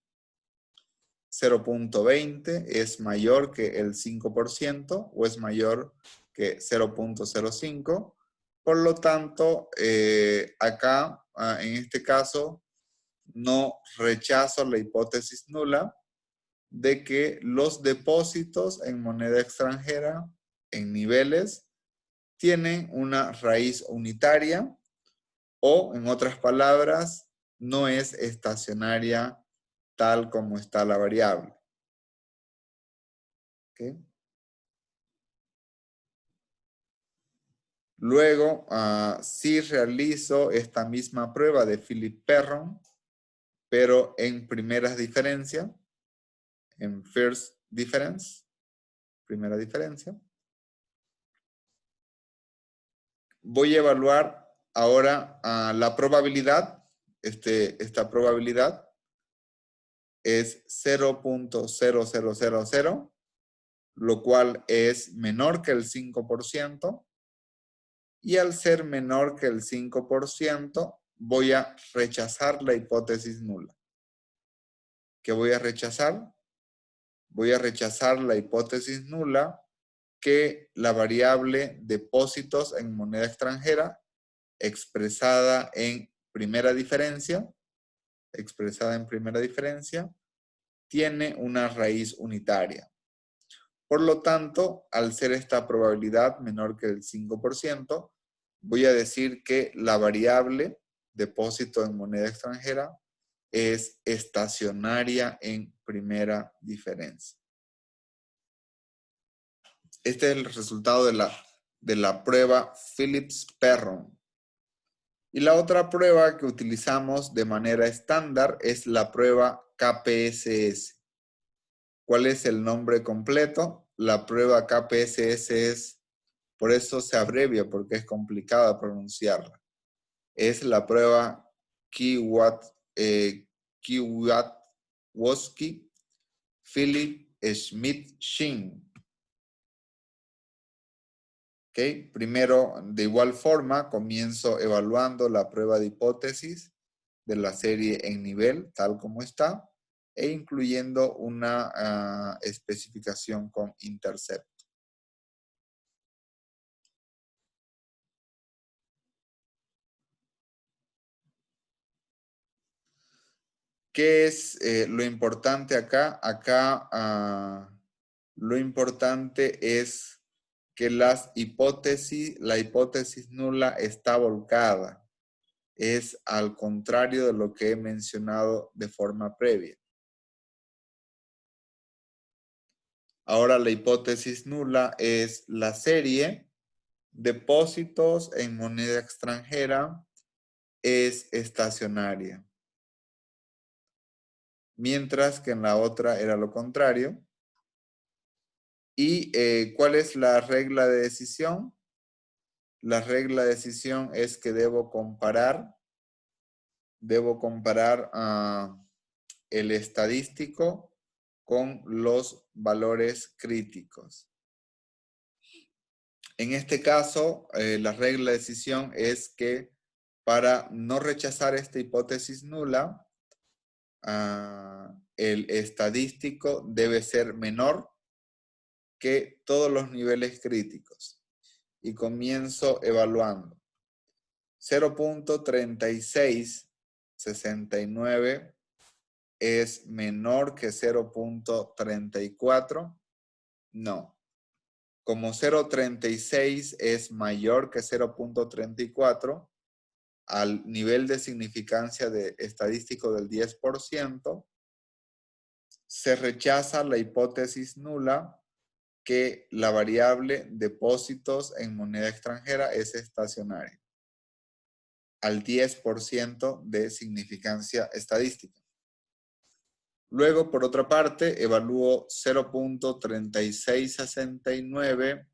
0.20 es mayor que el 5% o es mayor que 0.05. Por lo tanto, acá, en este caso, no rechazo la hipótesis nula de que los depósitos en moneda extranjera en niveles tienen una raíz unitaria o, en otras palabras, no es estacionaria tal como está la variable. ¿Okay? Luego, sí realizo esta misma prueba de Phillips-Perron, pero en primeras diferencias, en first difference, primera diferencia. Voy a evaluar ahora la probabilidad. Esta probabilidad es 0.0000, lo cual es menor que el 5%. Y al ser menor que el 5%, voy a rechazar la hipótesis nula. ¿Qué voy a rechazar? Voy a rechazar la hipótesis nula que la variable depósitos en moneda extranjera expresada en primera diferencia, tiene una raíz unitaria. Por lo tanto, al ser esta probabilidad menor que el 5%, voy a decir que la variable depósito en moneda extranjera es estacionaria en primera diferencia. Este es el resultado de la prueba Phillips-Perron. Y la otra prueba que utilizamos de manera estándar es la prueba KPSS. ¿Cuál es el nombre completo? La prueba KPSS es, por eso se abrevia, porque es complicada pronunciarla. Es la prueba Kwiatkowski-Phillips-Schmidt-Shinn. ¿Okay? Primero, de igual forma, comienzo evaluando la prueba de hipótesis de la serie en nivel, tal como está, e incluyendo una especificación con intercepto. ¿Qué es lo importante acá? Acá lo importante es que la hipótesis nula está volcada. es al contrario de lo que he mencionado de forma previa. Ahora la hipótesis nula es la serie depósitos en moneda extranjera es estacionaria. Mientras que en la otra era lo contrario. ¿Y cuál es la regla de decisión? La regla de decisión es que debo comparar el estadístico con los valores críticos. En este caso, la regla de decisión es que para no rechazar esta hipótesis nula, el estadístico debe ser menor que todos los niveles críticos. Y comienzo evaluando. 0.3669 es menor que 0.34. No. Como 0.36 es mayor que 0.34, al nivel de significancia estadístico del 10%, se rechaza la hipótesis nula que la variable depósitos en moneda extranjera es estacionaria, al 10% de significancia estadística. Luego, por otra parte, evalúo 0.3669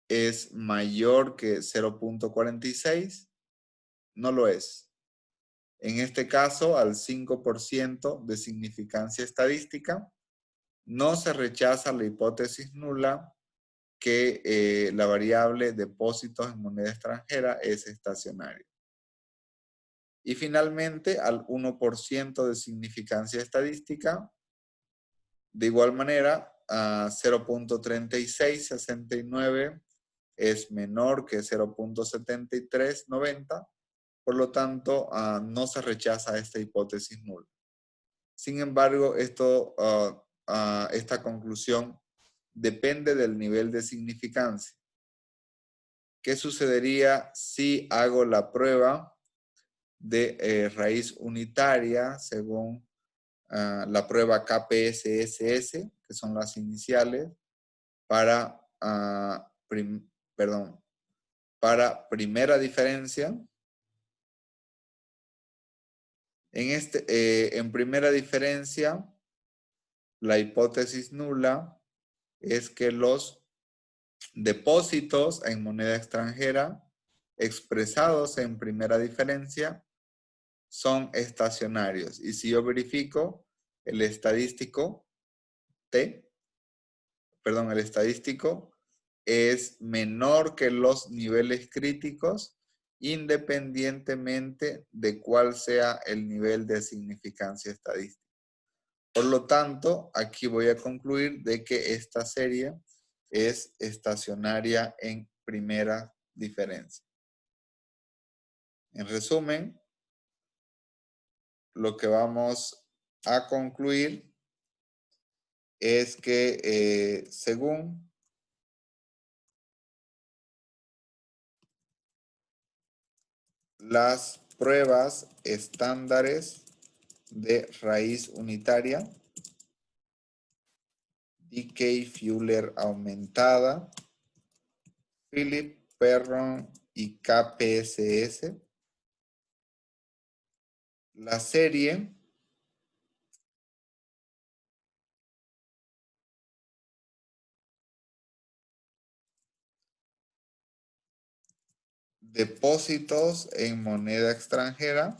es mayor que 0.46. No lo es. En este caso, al 5% de significancia estadística, no se rechaza la hipótesis nula que la variable depósitos en moneda extranjera es estacionaria. Y finalmente, al 1% de significancia estadística, de igual manera, a 0.3669 es menor que 0.7390, por lo tanto, no se rechaza esta hipótesis nula. Sin embargo, esta conclusión depende del nivel de significancia. ¿Qué sucedería si hago la prueba de raíz unitaria según la prueba KPSS, que son las iniciales, para primera diferencia? En primera diferencia, la hipótesis nula es que los depósitos en moneda extranjera expresados en primera diferencia son estacionarios. Y si yo verifico el estadístico el estadístico es menor que los niveles críticos independientemente de cuál sea el nivel de significancia estadística. Por lo tanto, aquí voy a concluir de que esta serie es estacionaria en primera diferencia. En resumen, lo que vamos a concluir es que según las pruebas estándares de raíz unitaria, Dickey-Fuller aumentada, Philip, Perron y KPSS, la serie depósitos en moneda extranjera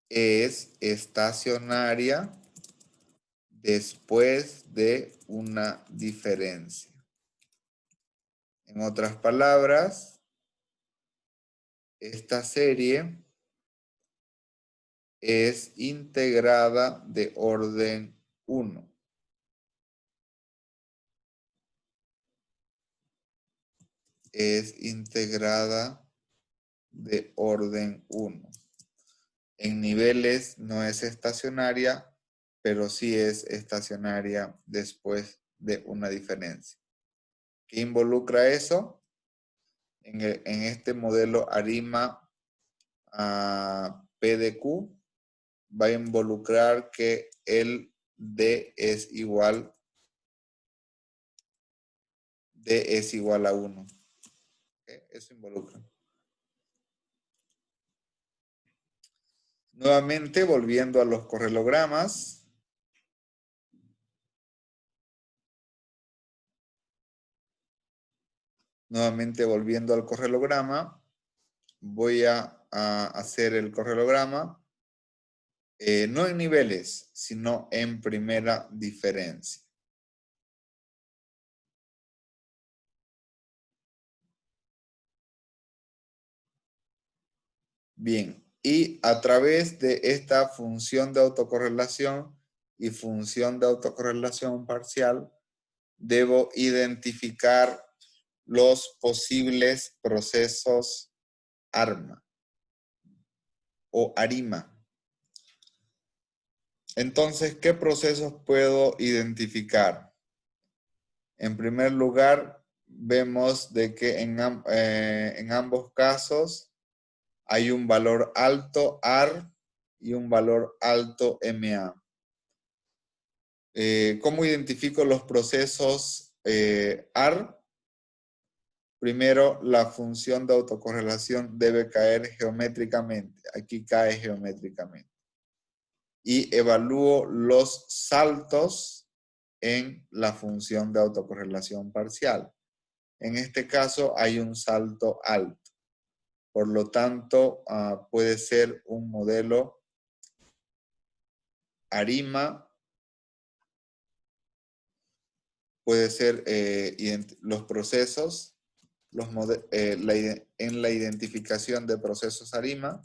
es estacionaria después de una diferencia. En otras palabras, esta serie es integrada de orden 1. Es integrada de orden 1. En niveles no es estacionaria, pero sí es estacionaria después de una diferencia. ¿Qué involucra eso? En este modelo ARIMA P de Q va a involucrar que el D es igual a 1. ¿Okay? Eso involucra. Nuevamente, volviendo a los correlogramas. Nuevamente, volviendo al correlograma, voy a hacer el correlograma no en niveles, sino en primera diferencia. Bien, y a través de esta función de autocorrelación y función de autocorrelación parcial, debo identificar los posibles procesos ARMA o ARIMA. Entonces, ¿qué procesos puedo identificar? En primer lugar, vemos de que en ambos casos hay un valor alto AR y un valor alto MA. ¿Cómo identifico los procesos AR? Primero, la función de autocorrelación debe caer geométricamente. Aquí cae geométricamente. Y evalúo los saltos en la función de autocorrelación parcial. En este caso hay un salto alto. Por lo tanto, puede ser un modelo ARIMA, puede ser los procesos, en la identificación de procesos ARIMA.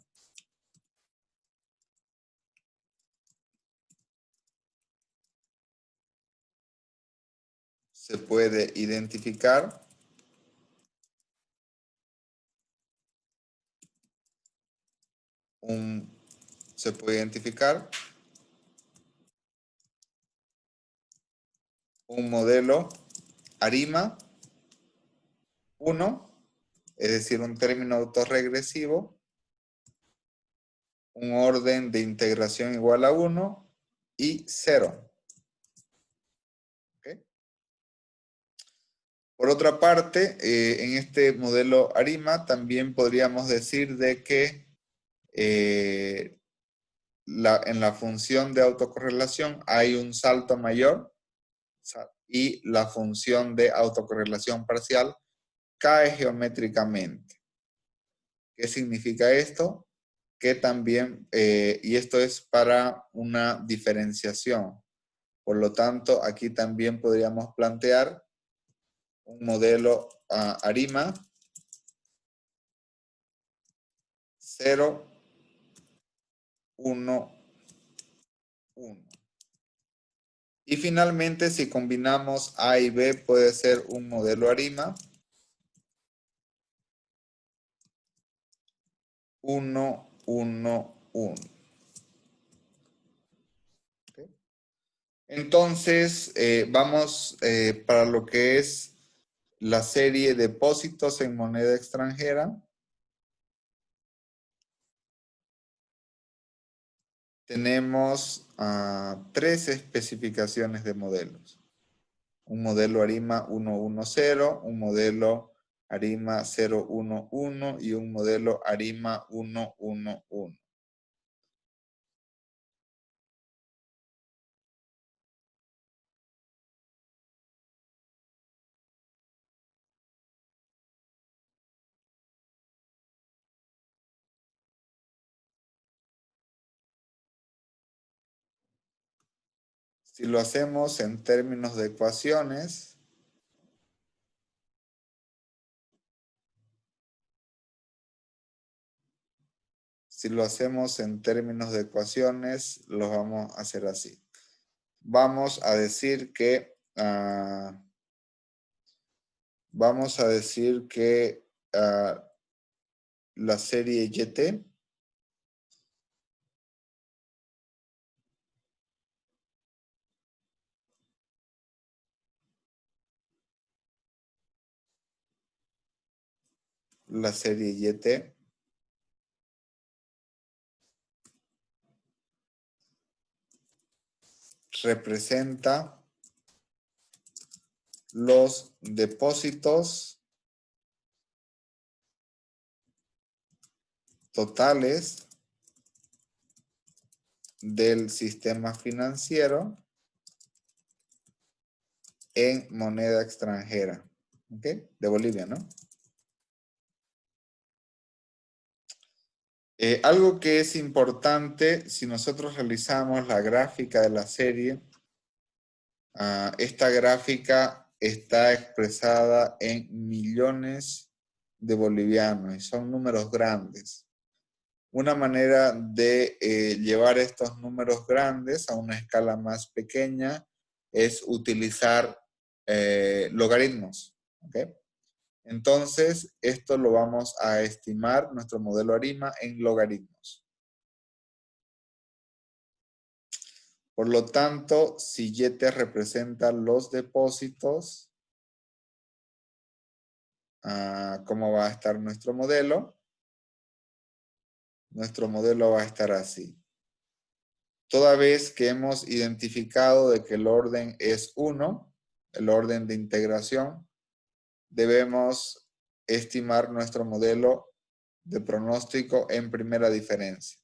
Se puede identificar un modelo ARIMA 1, es decir, un término autorregresivo, un orden de integración igual a 1 y 0. ¿Okay? Por otra parte, en este modelo ARIMA también podríamos decir de que en la función de autocorrelación hay un salto mayor y la función de autocorrelación parcial cae geométricamente. ¿Qué significa esto? Que también, y esto es para una diferenciación. Por lo tanto, aquí también podríamos plantear un modelo ARIMA 0, 1, 1. Y finalmente, si combinamos A y B, puede ser un modelo ARIMA 1, 1, 1. ¿Okay? Entonces, vamos para lo que es la serie depósitos en moneda extranjera. Tenemos 3 especificaciones de modelos. Un modelo ARIMA 110, un modelo ARIMA 011 y un modelo ARIMA 111. Si lo hacemos en términos de ecuaciones, lo vamos a hacer así. Vamos a decir que la serie YT la serie YT representa los depósitos totales del sistema financiero en moneda extranjera, ¿ok? De Bolivia, ¿no? Algo que es importante, si nosotros realizamos la gráfica de la serie, esta gráfica está expresada en millones de bolivianos y son números grandes. Una manera de llevar estos números grandes a una escala más pequeña es utilizar logaritmos, ¿ok? Entonces, esto lo vamos a estimar, nuestro modelo ARIMA, en logaritmos. Por lo tanto, si YT representa los depósitos, ¿cómo va a estar nuestro modelo? Nuestro modelo va a estar así. Toda vez que hemos identificado de que el orden es 1, el orden de integración, debemos estimar nuestro modelo de pronóstico en primera diferencia.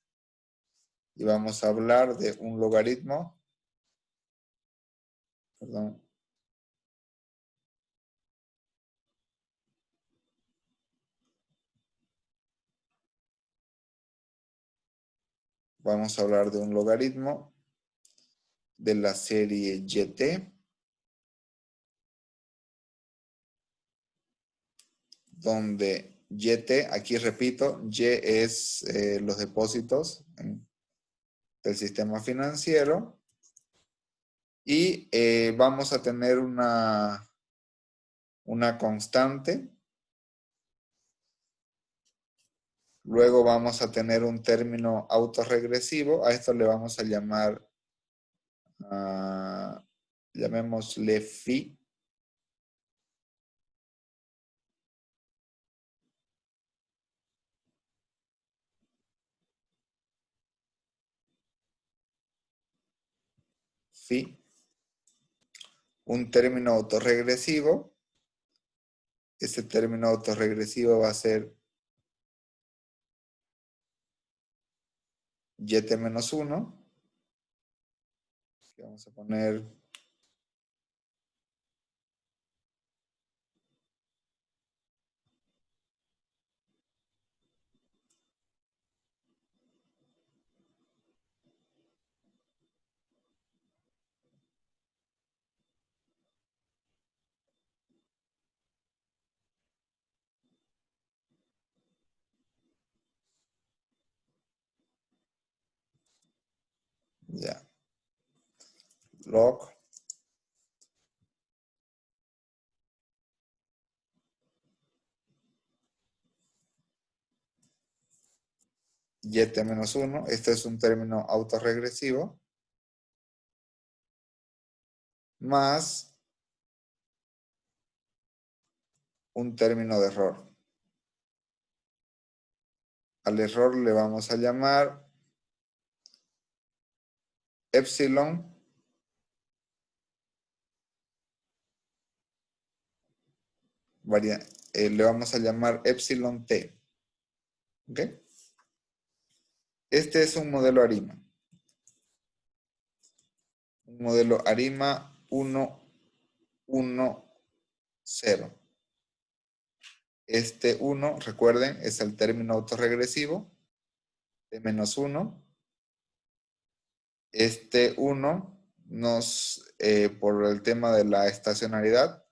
Y vamos a hablar de un logaritmo. Perdón. Vamos a hablar de un logaritmo de la serie YT, donde YT, aquí repito, Y es los depósitos del sistema financiero, y vamos a tener una constante. Luego vamos a tener un término autorregresivo. A esto le vamos a llamar, llamémosle phi. Phi. Un término autorregresivo. Ese término autorregresivo va a ser YT-1. Vamos a poner ya. Log YT-1. Este es un término autorregresivo. Más un término de error. Al error le vamos a llamar epsilon le vamos a llamar epsilon t. ¿Ok? Este es un modelo ARIMA. Un modelo ARIMA 1, 1, 0. Este 1, recuerden, es el término autorregresivo de -1. Este 1 por el tema de la estacionalidad,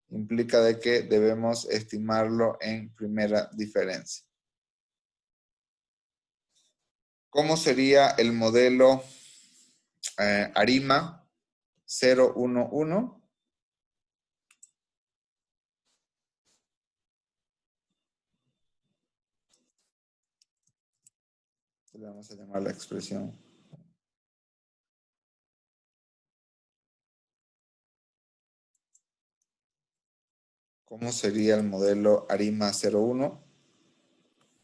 implica de que debemos estimarlo en primera diferencia. ¿Cómo sería el modelo ARIMA 011? Le vamos a llamar la expresión. ¿Cómo sería el modelo ARIMA 01?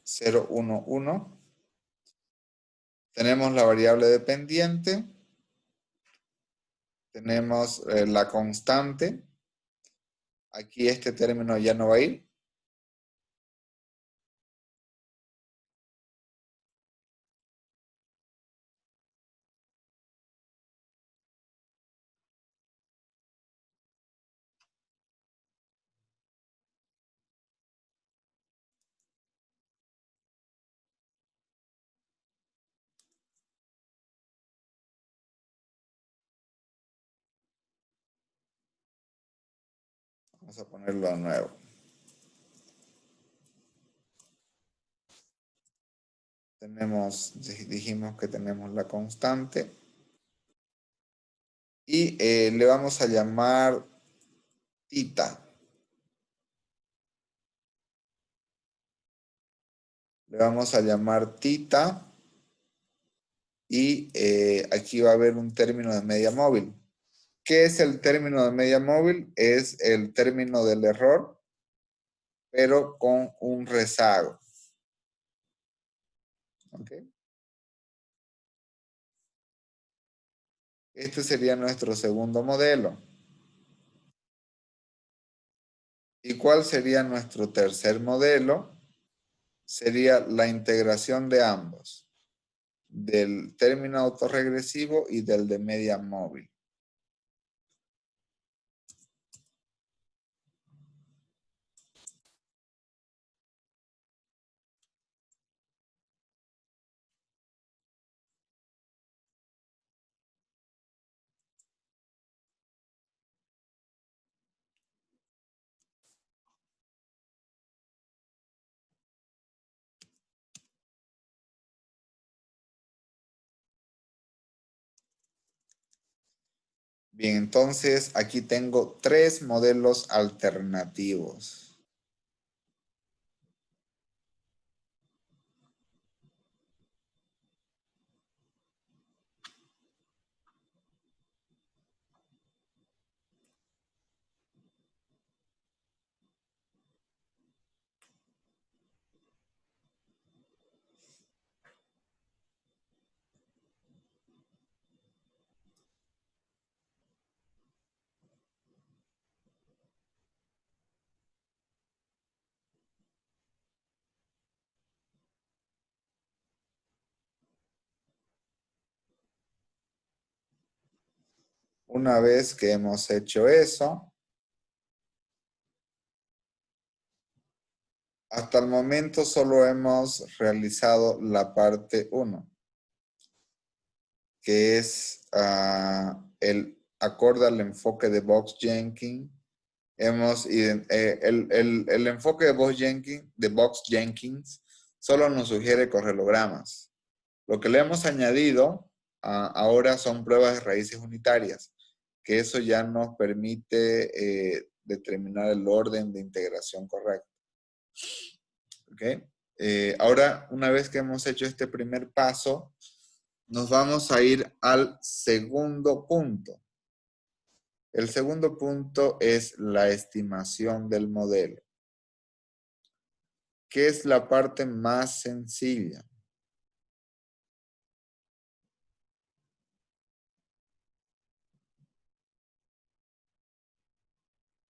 0, 1, 1. Tenemos la variable dependiente. Tenemos la constante. Aquí este término ya no va a ir. Vamos a ponerlo de nuevo. Dijimos que tenemos la constante. Y le vamos a llamar tita. Le vamos a llamar tita. Y aquí va a haber un término de media móvil. ¿Qué es el término de media móvil? Es el término del error, pero con un rezago. ¿Ok? Este sería nuestro segundo modelo. ¿Y cuál sería nuestro tercer modelo? Sería la integración de ambos, del término autorregresivo y del de media móvil. Bien, entonces aquí tengo 3 modelos alternativos. Una vez que hemos hecho eso, hasta el momento solo hemos realizado la parte 1, que es el acorde al enfoque de Box-Jenkins. El enfoque de Box-Jenkins solo nos sugiere correlogramas. Lo que le hemos añadido ahora son pruebas de raíces unitarias, que eso ya nos permite determinar el orden de integración correcto. ¿Ok? Ahora, una vez que hemos hecho este primer paso, nos vamos a ir al segundo punto. El segundo punto es la estimación del modelo, que es la parte más sencilla.